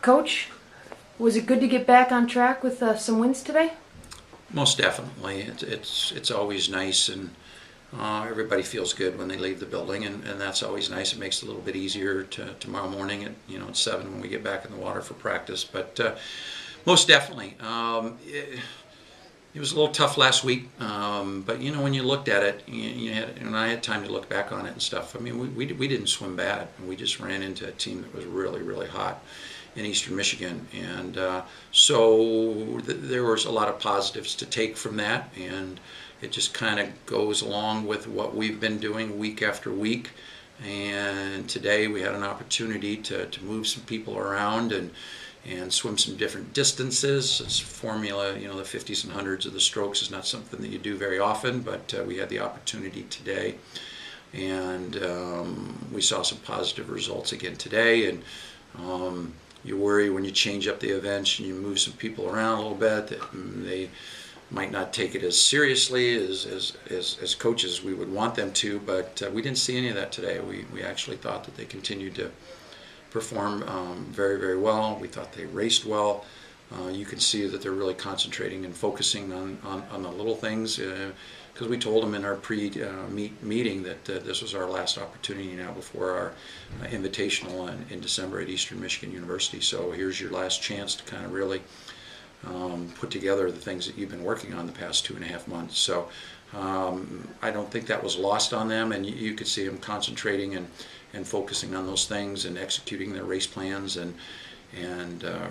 Coach, was it good to get back on track with some wins today? Most definitely. It's always nice, and everybody feels good when they leave the building, and that's always nice. It makes it a little bit easier tomorrow morning at 7 when we get back in the water for practice. But most definitely, it was a little tough last week. But when you looked at it, and I had time to look back on it and stuff. I mean, we didn't swim bad, and we just ran into a team that was really, really hot in Eastern Michigan, and so there was a lot of positives to take from that, and it just kind of goes along with what we've been doing week after week. And today we had an opportunity to move some people around and swim some different distances. It's formula, the 50s and 100s of the strokes is not something that you do very often, but we had the opportunity today, and we saw some positive results again today. And you worry when you change up the events and you move some people around a little bit that they might not take it as seriously as coaches we would want them to, but we didn't see any of that today. We actually thought that they continued to perform very, very well. We thought they raced well. You can see that they're really concentrating and focusing on the little things, because we told them in our meeting that this was our last opportunity now before our invitational in December at Eastern Michigan University. So here's your last chance to kind of really put together the things that you've been working on the past 2.5 months. So I don't think that was lost on them, and you could see them concentrating and focusing on those things and executing their race plans, and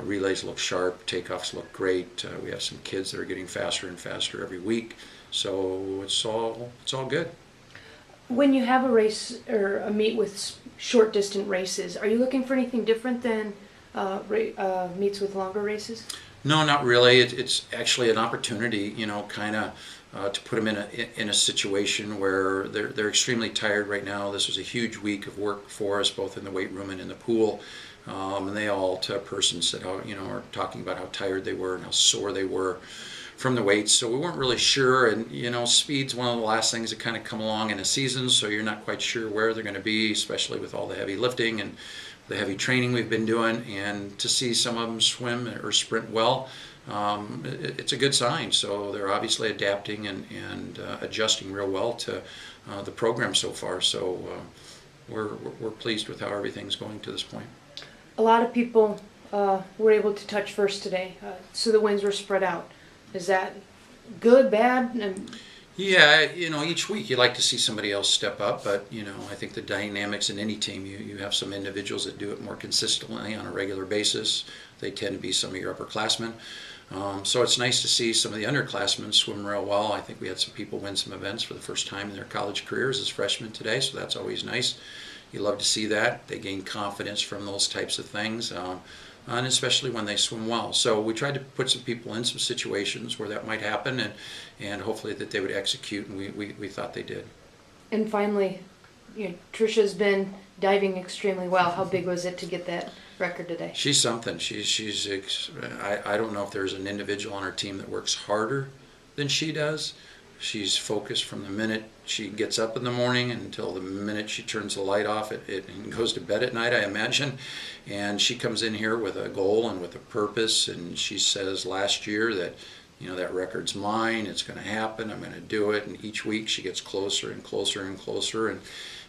relays look sharp, takeoffs look great. We have some kids that are getting faster and faster every week, so it's all good. When you have a race or a meet with short distance races, are you looking for anything different than meets with longer races? No, not really. It's actually an opportunity, kind of to put them in a situation where they're extremely tired right now. This was a huge week of work for us, both in the weight room and in the pool. And they all, to a person, said how are talking about how tired they were and how sore they were from the weights. So we weren't really sure, and speed's one of the last things that kind of come along in a season, so you're not quite sure where they're going to be, especially with all the heavy lifting and the heavy training we've been doing. And to see some of them swim or sprint well, it's a good sign. So they're obviously adapting and adjusting real well to the program so far. So we're pleased with how everything's going to this point. A lot of people were able to touch first today, so the wins were spread out. Is that good, bad? Yeah, each week you like to see somebody else step up, but I think the dynamics in any team, you have some individuals that do it more consistently on a regular basis. They tend to be some of your upperclassmen. So it's nice to see some of the underclassmen swim real well. I think we had some people win some events for the first time in their college careers as freshmen today, so that's always nice. You love to see that. They gain confidence from those types of things, and especially when they swim well. So we tried to put some people in some situations where that might happen, and hopefully that they would execute, and we thought they did. And finally, Trisha's been diving extremely well. How big was it to get that record today? She's something. I don't know if there's an individual on our team that works harder than she does. She's focused from the minute she gets up in the morning until the minute she turns the light off and goes to bed at night, I imagine. And she comes in here with a goal and with a purpose, and she says last year that that record's mine, it's going to happen, I'm going to do it. And each week she gets closer and closer and closer,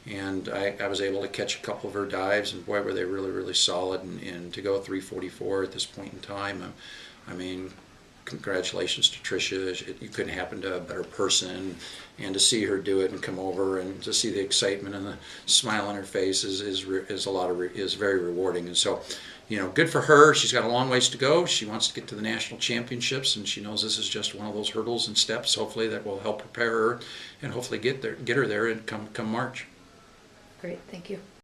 and I was able to catch a couple of her dives, and boy, were they really, really solid. And to go 3:44 at this point in time, I mean, congratulations to Tricia. You couldn't happen to a better person, and to see her do it and come over and to see the excitement and the smile on her face is very rewarding. And so, good for her. She's got a long ways to go. She wants to get to the national championships, and she knows this is just one of those hurdles and steps, hopefully, that will help prepare her and hopefully get her there and come March. Great, thank you.